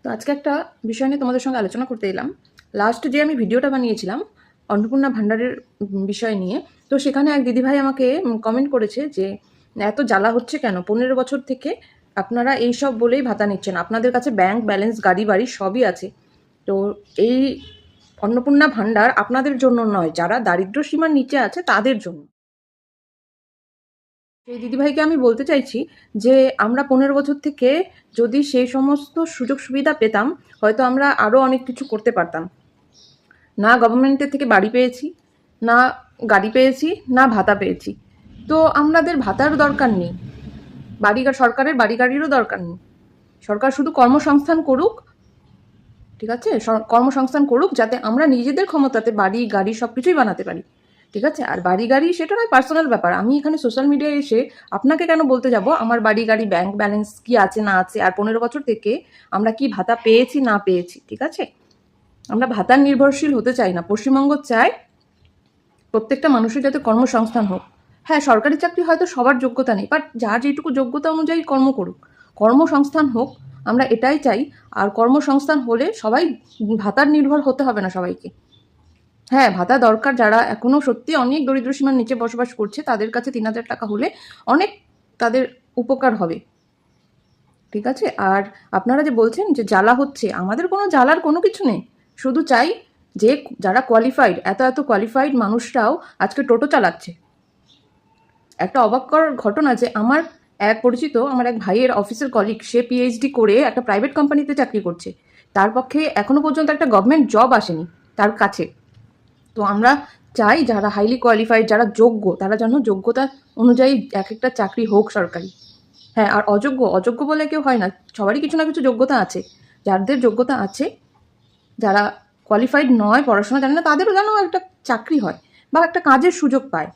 তো আজকে একটা বিষয় নিয়ে তোমাদের সঙ্গে আলোচনা করতে এলাম। লাস্ট যে আমি ভিডিওটা বানিয়েছিলাম অন্নপূর্ণা ভাণ্ডারের বিষয় নিয়ে, তো সেখানে এক দিদিভাই আমাকে কমেন্ট করেছে যে এত জ্বালা হচ্ছে কেন, 15 বছর থেকে আপনারা এইসব বলেই ভাতা নিচ্ছেন, আপনাদের কাছে ব্যাংক ব্যালেন্স গাড়ি বাড়ি সবই আছে। তো এই অন্নপূর্ণা ভাণ্ডার আপনাদের জন্য নয়, যারা দারিদ্র্য সীমার নিচে আছে তাদের জন্য। সেই দিদিভাইকে আমি বলতে চাইছি যে আমরা 15 বছর থেকে যদি সেই সমস্ত সুযোগ সুবিধা পেতাম, হয়তো আমরা আরও অনেক কিছু করতে পারতাম। না গভর্নমেন্টের থেকে বাড়ি পেয়েছি, না গাড়ি পেয়েছি, না ভাতা পেয়েছি। তো আমাদের ভাতার দরকার নেই, সরকারের বাড়ি গাড়িরও দরকার নেই। সরকার শুধু কর্মসংস্থান করুক, ঠিক আছে, কর্মসংস্থান করুক যাতে আমরা নিজেদের ক্ষমতাতে বাড়ি গাড়ি সব কিছুই বানাতে পারি, ঠিক আছে। আর বাড়ি গাড়ি সেটা নয়, পার্সোনাল ব্যাপার। আমি এখানে সোশ্যাল মিডিয়ায় এসে আপনাকে কেন বলতে যাব আমার বাড়ি গাড়ি ব্যাংক ব্যালেন্স কি আছে না আছে, আর 15 বছর থেকে আমরা কি ভাতা পেয়েছি না পেয়েছি, ঠিক আছে। আমরা ভাতার নির্ভরশীল হতে চাই না। পশ্চিমবঙ্গ চায় প্রত্যেকটা মানুষের যাতে কর্মসংস্থান হোক। হ্যাঁ, সরকারি চাকরি হয়তো সবার যোগ্যতা নেই, বাট যার যেটুকু যোগ্যতা অনুযায়ী কর্ম করুক, কর্মসংস্থান হোক, আমরা এটাই চাই। আর কর্মসংস্থান হলে সবাই ভাতার নির্ভর হতে হবে না সবাইকে। হ্যাঁ, ভাতা দরকার, যারা এখনো সত্যি অনেক দরিদ্র সীমার নিচে বসবাস করছে তাদের কাছে 3,000 টাকা হলে অনেক তাদের উপকার হবে, ঠিক আছে। আর আপনারা যে বলছেন যে জ্বালা হচ্ছে, আমাদের কোনো জ্বালার কোনো কিছু নেই। শুধু চাই যে যারা কোয়ালিফাইড, এত কোয়ালিফাইড মানুষরাও আজকে টোটো চালাচ্ছে। একটা অবাককর ঘটনা যে আমার এক পরিচিত, আমার এক ভাইয়ের অফিসের কলিগ, সে পিএইচডি করে একটা প্রাইভেট কোম্পানিতে চাকরি করছে। তার পক্ষে এখনো পর্যন্ত একটা গভর্নমেন্ট জব আসেনি তার কাছে। তো আমরা চাই যারা হাইলি কোয়ালিফাইড, যারা যোগ্য, তারা যেন যোগ্যতা অনুযায়ী এক একটা চাকরি হোক সরকারি। হ্যাঁ, আর অযোগ্য বলে কেউ হয় না, সবারই কিছু না কিছু যোগ্যতা আছে। যাদের যোগ্যতা আছে, যারা কোয়ালিফাইড নয়, পড়াশোনা জানে না, তাদেরও যেন একটা চাকরি হয় বা একটা কাজের সুযোগ পায়।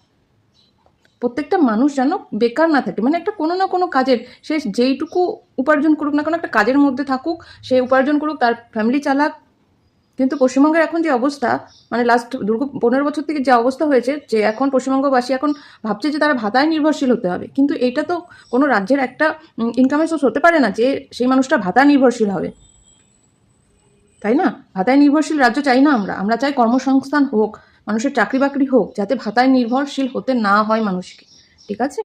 প্রত্যেকটা মানুষ যেন বেকার না থাকে, মানে একটা কোনো না কোনো কাজের, সে যেইটুকু উপার্জন করুক না, কোনো একটা কাজের মধ্যে থাকুক, সে উপার্জন করুক, তার ফ্যামিলি চালাক। কিন্তু পশ্চিমবঙ্গের এখন যে অবস্থা, মানে লাস্ট 15 বছর থেকে যে অবস্থা হয়েছে, যে এখন পশ্চিমবঙ্গবাসী এখন ভাবছে যে তারা ভাতায় নির্ভরশীল হতে হবে। কিন্তু এইটা তো কোনো রাজ্যের একটা ইনকামের সোর্স হতে পারে না যে সেই মানুষটা ভাতা নির্ভরশীল হবে, তাই না? ভাতায় নির্ভরশীল রাজ্য চাই না আমরা। আমরা চাই কর্মসংস্থান হোক, মানুষের চাকরি বাকরি হোক, যাতে ভাতায় নির্ভরশীল হতে না হয় মানুষকে, ঠিক আছে।